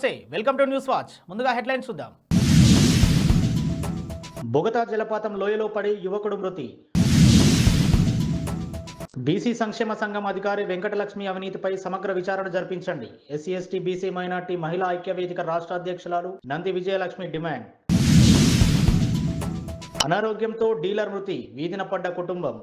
నమస్తే, welcome to news watch. ముందుగా headlines చూద్దాం. బొగతా జలపాతం లోయలో పడి యువకుడు మృతి. బీసీ సంక్షేమ సంఘం అధికారి వెంకటలక్ష్మి అవినీతిపై సమగ్ర విచారణ జరిపించండి. ఎస్సీ ఎస్టీ బీసీ మైనార్టీ మహిళా ఐక్య వేదిక రాష్ట్ర అధ్యక్షురాలు నంది విజయలక్ష్మి డిమాండ్. అనారోగ్యంతో డీలర్ మృతి, వీధిన పడ్డ కుటుంబం.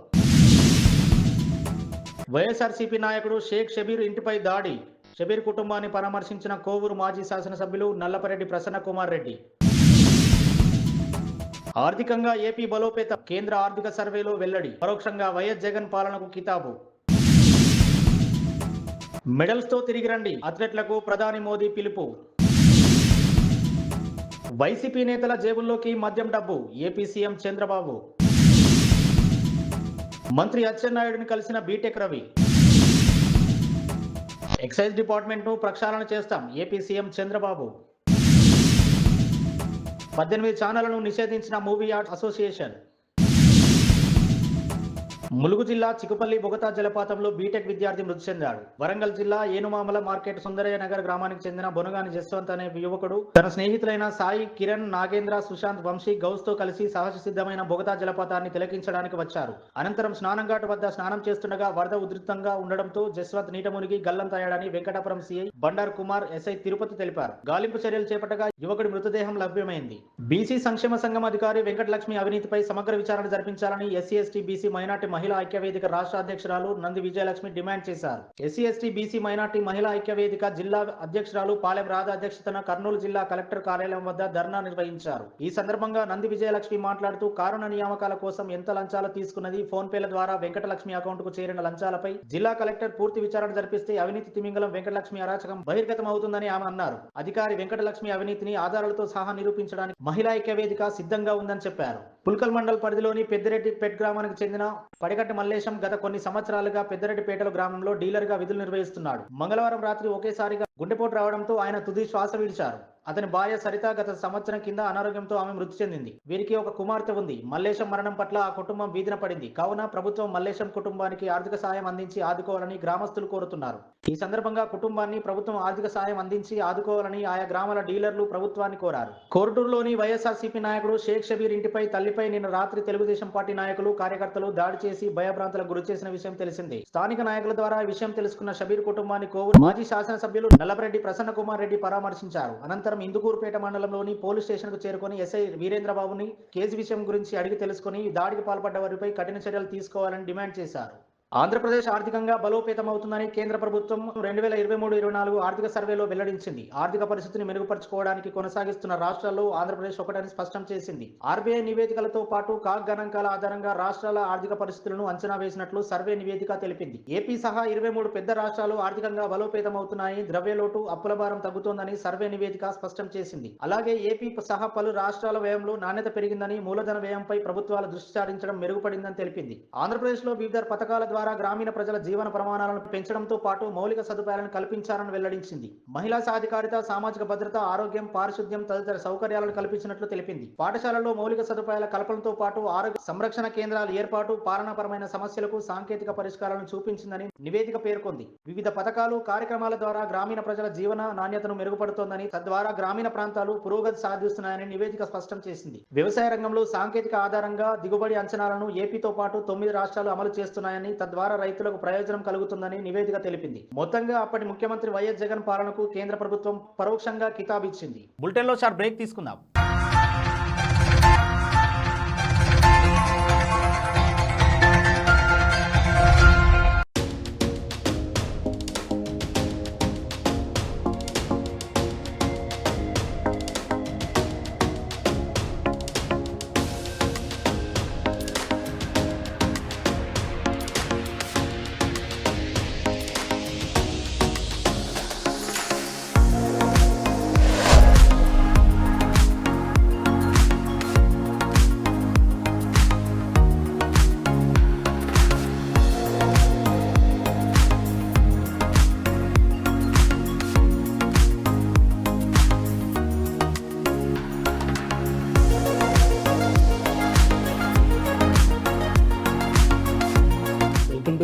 వైఎస్ఆర్సీపీ నాయకుడు షేక్ షబీర్ ఇంటిపై దాడి, షబీర్ కుటుంబాన్ని పరామర్శించిన కోవూరు మాజీ శాసనసభ్యులు నల్లపరెడ్డి ప్రసన్న కుమార్ రెడ్డి. ఆర్థికంగా ఏపీ బలోపేత, కేంద్ర ఆర్థిక సర్వేలో వెల్లడి, పరోక్షంగా వైఎస్ జగన్ పాలనకు కితాబు. మెడల్స్తో తిరిగి రండి, అథ్లెట్లకు ప్రధాని మోదీ పిలుపు. వైసీపీ నేతల జేబుల్లోకి మద్యం డబ్బు, ఏపీ సీఎం చంద్రబాబు. మంత్రి అచ్చెన్నాయుడిని కలిసిన బీటెక్ రవి. ఎక్సైజ్ డిపార్ట్మెంట్ను ప్రక్షాళన చేస్తాం, ఏపీ సీఎం చంద్రబాబు. 18 ఛానళ్లను నిషేధించిన మూవీ ఆర్ట్స్ అసోసియేషన్. ములుగు జిల్లా చికుపల్లి బొగతా జలపాతంలో బీటెక్ విద్యార్థి మృతి చెందాడు. వరంగల్ జిల్లా ఏనుమామల మార్కెట్ సుందరయ్య నగర్ గ్రామానికి చెందిన బొనగాని జస్వంత్ అనే యువకుడు తన స్నేహితులైన సాయి, కిరణ్, నాగేంద్ర, సుశాంత్, వంశీ, గౌస్ తో కలిసి సహజ సిద్ధమైన బొగతా జలపాతాన్ని తిలకించడానికి వచ్చారు. అనంతరం స్నానంఘాటు వద్ద స్నానం చేస్తుండగా వరద ఉధృతంగా ఉండడంతో జస్వంత్ నీట మునిగి గల్లంతయ్యాడని వెంకటాపురం సీఐ బండార్ కుమార్, ఎస్ఐ తిరుపతి తెలిపారు. గాలింపు చర్యలు చేపట్టగా యువకుడి మృతదేహం లభ్యమైంది. బీసీ సంక్షేమ సంఘం అధికారి వెంకటలక్ష్మి అవినీతిపై సమగ్ర విచారణ జరిపించాలని ఎస్సీ ఎస్టీ బీసీ మైనార్టీ మహిళా ఐక్య వేదిక రాష్ట్ర అధ్యక్షురాలు నంది విజయలక్ష్మి డిమాండ్ చేశారు. ఎస్సీ ఎస్టీ బీసీ మైనార్టీ మహిళా ఐక్య వేదిక జిల్లా అధ్యక్షురాలు పాలెం రాధ అధ్యక్షతన కర్నూలు జిల్లా కలెక్టర్ కార్యాలయం వద్ద ధర్నా నిర్వహించారు. ఈ సందర్భంగా నంది విజయలక్ష్మి మాట్లాడుతూ కారుణ నియామకాల కోసం ఎంత లంచాలు తీసుకున్నది, ఫోన్ పేల ద్వారా వెంకటలక్ష్మి అకౌంట్ కు చేరిన లంచాలపై జిల్లా కలెక్టర్ పూర్తి విచారణ జరిపిస్తే అవినీతి తిమింగలం వెంకటలక్ష్మి అరాచకం బహిర్గతం అవుతుందని ఆమె అన్నారు. అధికారి వెంకటలక్ష్మి అవినీతిని ఆధారాలతో సహా నిరూపించడానికి మహిళా ఐక్య వేదిక సిద్ధంగా ఉందని చెప్పారు. పుల్కల్ మండల్ పరిధిలోని పెద్దిరెడ్డి పెట్ గ్రామానికి చెందిన పడికట్టి మల్లేశం గత కొన్ని సంవత్సరాలుగా పెద్దిరెడ్డిపేటలో గ్రామంలో డీలర్ గా విధులు నిర్వహిస్తున్నాడు. మంగళవారం రాత్రి ఒకేసారిగా గుండెపోటు రావడంతో ఆయన తుది శ్వాస విడిచారు. అతని భార్య సరిత గత సంవత్సరం కింద అనారోగ్యంతో ఆమె మృతి చెందింది. వీరికి ఒక కుమార్తె ఉంది. మల్లేశం మరణం పట్ల ఆ కుటుంబం వీధిన పడింది. కావున ప్రభుత్వం మల్లేశం కుటుంబానికి ఆర్థిక సాయం అందించి ఆదుకోవాలని గ్రామస్తులు కోరుతున్నారు. ఈ సందర్భంగా కుటుంబాన్ని ప్రభుత్వం ఆర్థిక సాయం అందించి ఆదుకోవాలని ఆయా గ్రామాల డీలర్లు ప్రభుత్వాన్ని కోరారు. కోరుటూరులోని వైఎస్ఆర్సీపీ నాయకుడు షేక్ షబీర్ ఇంటిపై తల్లిపై నిన్న రాత్రి తెలుగుదేశం పార్టీ నాయకులు, కార్యకర్తలు దాడి చేసి భయభ్రాంతులకు గురి చేసిన విషయం తెలిసిందే. స్థానిక నాయకుల ద్వారా ఈ విషయం తెలుసుకున్న షబీర్ కుటుంబాన్ని కోవూరు మాజీ శాసనసభ్యులు నల్లపరెడ్డి ప్రసన్న కుమార్ రెడ్డి పరామర్శించారు. అనంతరం ఇందుకూరుపేట మండలంలోని పోలీస్ స్టేషన్ కు చేరుకుని ఎస్ఐ వీరేంద్రబాబుని కేసు విషయం గురించి అడిగి తెలుసుకుని దాడికి పాల్పడ్డ వారిపై కఠిన చర్యలు తీసుకోవాలని డిమాండ్ చేశారు. ఆంధ్రప్రదేశ్ ఆర్థికంగా బలోపేతమవుతుందని కేంద్ర ప్రభుత్వం 2023-24 ఆర్థిక సర్వేలో వెల్లడించింది. ఆర్థిక పరిస్థితిని మెరుగుపరచుకోవడానికి కొనసాగిస్తున్న రాష్ట్రాల్లో ఆంధ్రప్రదేశ్ ఒకటని స్పష్టం చేసింది. ఆర్బీఐ నివేదికలతో పాటు కాగ్ గణాంకాల ఆధారంగా రాష్ట్రాల ఆర్థిక పరిస్థితులను అంచనా వేసినట్లు సర్వే నివేదిక తెలిపింది. ఏపీ సహా 23 పెద్ద రాష్ట్రాలు ఆర్థికంగా బలోపేతమవుతున్నాయి, ద్రవ్యలోటు, అప్పుల భారం తగ్గుతోందని సర్వే నివేదిక స్పష్టం చేసింది. అలాగే ఏపీ సహా పలు రాష్ట్రాల వ్యయంలో నాణ్యత పెరిగిందని, మూలధన వ్యయంపై ప్రభుత్వాల దృష్టి సారించడం మెరుగుపడిందని తెలిపింది. ఆంధ్రప్రదేశ్ లో వివిధ పథకాల ద్వారా గ్రామీణ ప్రజల జీవన ప్రమాణాలను పెంచడంతో పాటు మౌలిక సదుపాయాలను కల్పించాలని వెల్లడించింది. మహిళా సాధికారిత, సామాజిక భద్రత, ఆరోగ్యం, పారిశుద్ధ్యం తదితర సౌకర్యాలను కల్పించినట్లు తెలిపింది. పాఠశాలల్లో మౌలిక సదుపాయాల కల్పనతో పాటు ఆరోగ్య సంరక్షణ కేంద్రాల ఏర్పాటు, పాలనాపరమైన సమస్యలకు సాంకేతిక పరిష్కారాలను చూపించిందని నివేదిక పేర్కొంది. వివిధ పథకాలు, కార్యక్రమాల ద్వారా గ్రామీణ ప్రజల జీవన నాణ్యతను మెరుగుపడుతోందని, తద్వారా గ్రామీణ ప్రాంతాలు పురోగతి సాధిస్తున్నాయని నివేదిక స్పష్టం చేసింది. వ్యవసాయ రంగంలో సాంకేతిక ఆధారంగా దిగుబడి అంచనాలను ఏపీతో పాటు 9 రాష్ట్రాలు అమలు చేస్తున్నాయని, తద్వారా రైతులకు ప్రయోజనం కలుగుతుందని నివేదిక తెలిపింది. మొత్తంగా అప్పటి ముఖ్యమంత్రి వైఎస్ జగన్ పాలనకు కేంద్ర ప్రభుత్వం పరోక్షంగా కితాబిచ్చింది. బులెటిన్లో షార్ట్ బ్రేక్ తీసుకుందాం.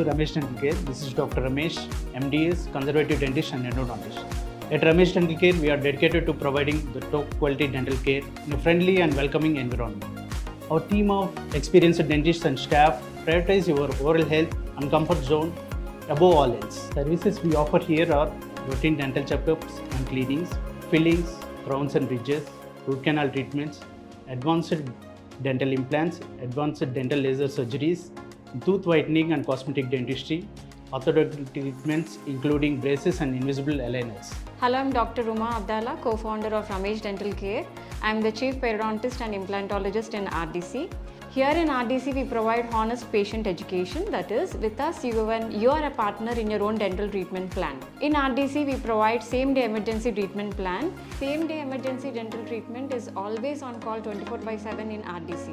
Ramesh Dental Care. This is Dr. Ramesh, MDS, Conservative Dentist and Endodontist. At Ramesh Dental Care, we are dedicated to providing the top quality dental care in a friendly and welcoming environment. Our team of experienced dentists and staff prioritize your oral health and comfort zone above all else. Services we offer here are routine dental checkups and cleanings, fillings, crowns and bridges, root canal treatments, advanced dental implants, advanced dental laser surgeries, tooth whitening and cosmetic dentistry, orthodontic treatments including braces and invisible aligners. Hello, I'm Dr. Ruma Abdallah, co-founder of Ramesh Dental Care. I'm the chief periodontist and implantologist in RDC. Here in RDC, we provide honest patient education. That is, with us, you are a partner in your own dental treatment plan. In RDC, we provide same-day emergency treatment plan. Same-day emergency dental treatment is always on call 24/7 in RDC.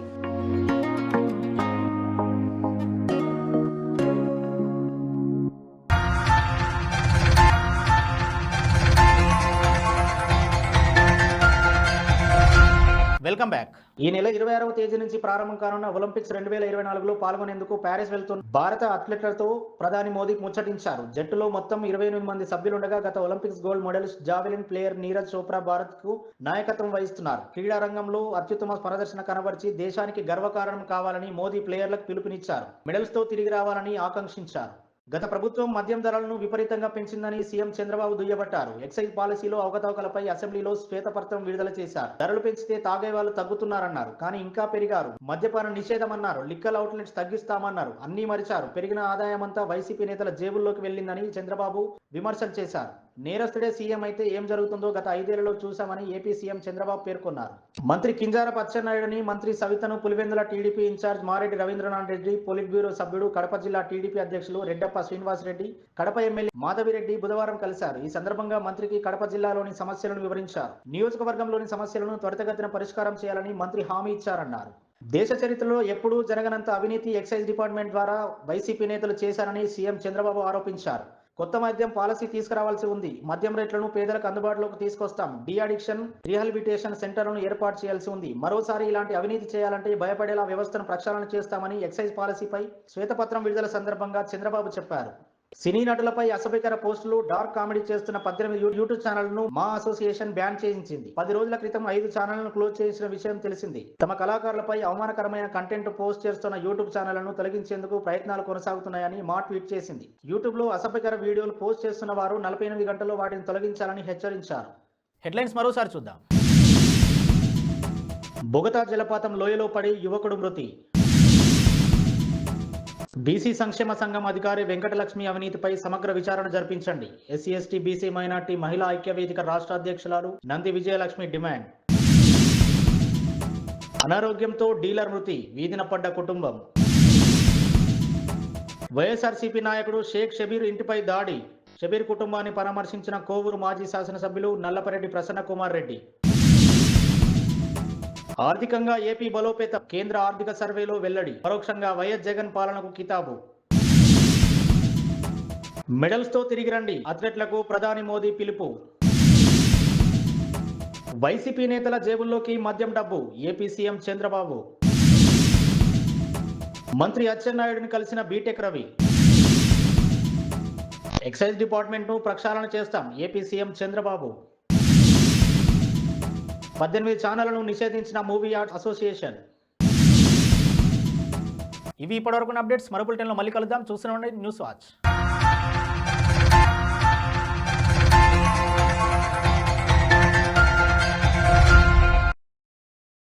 Welcome back. ఈ నెల 26వ తేదీ నుంచి ప్రారంభం కానున్న Olympics 2024లో పాల్గొనేందుకు Paris వెళ్తున్న భారత అథ్లెట్లతో ప్రధాని మోదీ ముచ్చటించారు. జట్టులో మొత్తం 28 మంది సభ్యులుండగా గత Olympics gold medallist javelin player Neeraj Chopra భారత్కు నాయకత్వం వహిస్తున్నారు. క్రీడా రంగంలో అత్యుత్తమ ప్రదర్శన కనబరిచి దేశానికి గర్వకారణం కావాలని మోదీ ప్లేయర్లకు పిలుపునిచ్చారు. మెడల్స్తో తిరిగి రావాలని ఆకాంక్షించారు. గత ప్రభుత్వం మద్యం ధరలను విపరీతంగా పెంచిందని సీఎం చంద్రబాబు దుయ్యబట్టారు. ఎక్సైజ్ పాలసీలో అవకతవకలపై అసెంబ్లీలో శ్వేతపత్రం విడుదల చేశారు. ధరలు పెంచితే తాగే వాళ్ళు తగ్గుతున్నారన్నారు, కానీ ఇంకా పెరిగారు. మద్యపాన నిషేధమన్నారు, లిక్కర్ అవుట్లెట్స్ తగ్గిస్తామన్నారు. అన్నీ మరిచారు. పెరిగిన ఆదాయమంతా వైసీపీ నేతల జేబుల్లోకి వెళ్లిందని చంద్రబాబు విమర్శలు చేశారు. నేరస్తుడే సీఎం అయితే ఏం జరుగుతుందో గత 5 ఏళ్లలో చూశామని ఏపీ సీఎం చంద్రబాబు పేర్కొన్నారు. మంత్రి కింజారపు అచ్చెన్నాయుడుని, మంత్రి సవితను Pulivendula TDP in-charge Mareddy Ravindranath Reddy, politburo సభ్యుడు, కడప జిల్లా టీడీపీ అధ్యక్షులు రెడ్డప్ప శ్రీనివాసరెడ్డి, కడప ఎమ్మెల్యే మాధవిరెడ్డి బుధవారం కలిశారు. ఈ సందర్భంగా మంత్రికి కడప జిల్లాలోని సమస్యలను వివరించారు. నియోజకవర్గంలోని సమస్యలను త్వరితగతిన పరిష్కారం చేయాలని మంత్రి హామీ ఇచ్చారన్నారు. దేశ చరిత్రలో ఎప్పుడూ జరగనంత అవినీతి ఎక్సైజ్ డిపార్ట్మెంట్ ద్వారా వైసీపీ నేతలు చేశారని సీఎం చంద్రబాబు ఆరోపించారు. కొత్త మద్యం పాలసీ తీసుకురావాల్సి ఉంది. మద్యం రేట్లను పేదలకు అందుబాటులోకి తీసుకొస్తాం. డి అడిక్షన్ రీహాబిలిటేషన్ సెంటర్లను ఏర్పాటు చేయాల్సి ఉంది. మరోసారి ఇలాంటి అవినీతి చేయాలంటే భయపడేలా వ్యవస్థను ప్రక్షాళన చేస్తామని ఎక్సైజ్ పాలసీపై శ్వేతపత్రం విడుదల సందర్భంగా చంద్రబాబు చెప్పారు. సినీ నటులపై అసభ్యకర పోస్టులు, డార్క్ కామెడీ చేస్తున్న 18 యూట్యూబ్ ఛానళ్లను మా అసోసియేషన్ బ్యాన్ చేయించింది. 10 రోజుల క్రితం 5 ఛానళ్లను క్లోజ్ చేసిన విషయం తెలిసింది. తమ కళాకారులపై అవమానకరమైన కంటెంట్ పోస్ట్ చేస్తున్న యూట్యూబ్ ఛానళ్లను తొలగించేందుకు ప్రయత్నాలు కొనసాగుతున్నాయని మా ట్వీట్ చేసింది. యూట్యూబ్ లో అసభ్యకర వీడియోలు పోస్ట్ చేస్తున్న వారు 48 గంటల్లో వాటిని తొలగించాలని హెచ్చరించారు. హెడ్లైన్స్ మరోసారి చూద్దాం. బొగతా జలపాతం లోయలో పడి యువకుడు మృతి. బీసీ సంక్షేమ సంఘం అధికారి వెంకటలక్ష్మి అవినీతిపై సమగ్ర విచారణ జరిపించండి. ఎస్సీ ఎస్టీ బీసీ మైనార్టీ మహిళా ఐక్య వేదిక రాష్ట్ర అధ్యక్షురాలు నంది విజయలక్ష్మి డిమాండ్. అనారోగ్యంతో డీలర్ మృతి, వీధిన పడ్డ కుటుంబం. వైఎస్ఆర్సీపీ నాయకుడు షేక్ షబీర్ ఇంటిపై దాడి, షబీర్ కుటుంబాన్ని పరామర్శించిన కోవూరు మాజీ శాసనసభ్యులు నల్లపరెడ్డి ప్రసన్న కుమార్ రెడ్డి. ఆర్థికంగా ఏపీ బలోపేత, కేంద్ర ఆర్థిక సర్వేలో వెల్లడి. పరోక్షంగా వైఎస్ జగన్ పాలనకు కితాబు. మెడల్స్తో తిరిగి రండి, అథ్లెట్లకు ప్రధాని మోదీ పిలుపు. వైసీపీ నేతల జేబుల్లోకి మద్యం డబ్బు, ఏపీ సీఎం చంద్రబాబు. మంత్రి అచ్చెన్నాయుడిని కలిసిన బీటెక్ రవి. ఎక్సైజ్ డిపార్ట్మెంట్ను ప్రక్షాళన చేస్తాం, ఏపీ సీఎం చంద్రబాబు. 18 ఛానళ్లను నిషేధించిన మూవీ ఆర్ట్స్ అసోసియేషన్. ఇవి ఇప్పటివరకు అప్డేట్స్. మరో బులెటిన్లో మళ్ళీ కలుద్దాం. చూస్తూనే ఉండండి న్యూస్ వాచ్.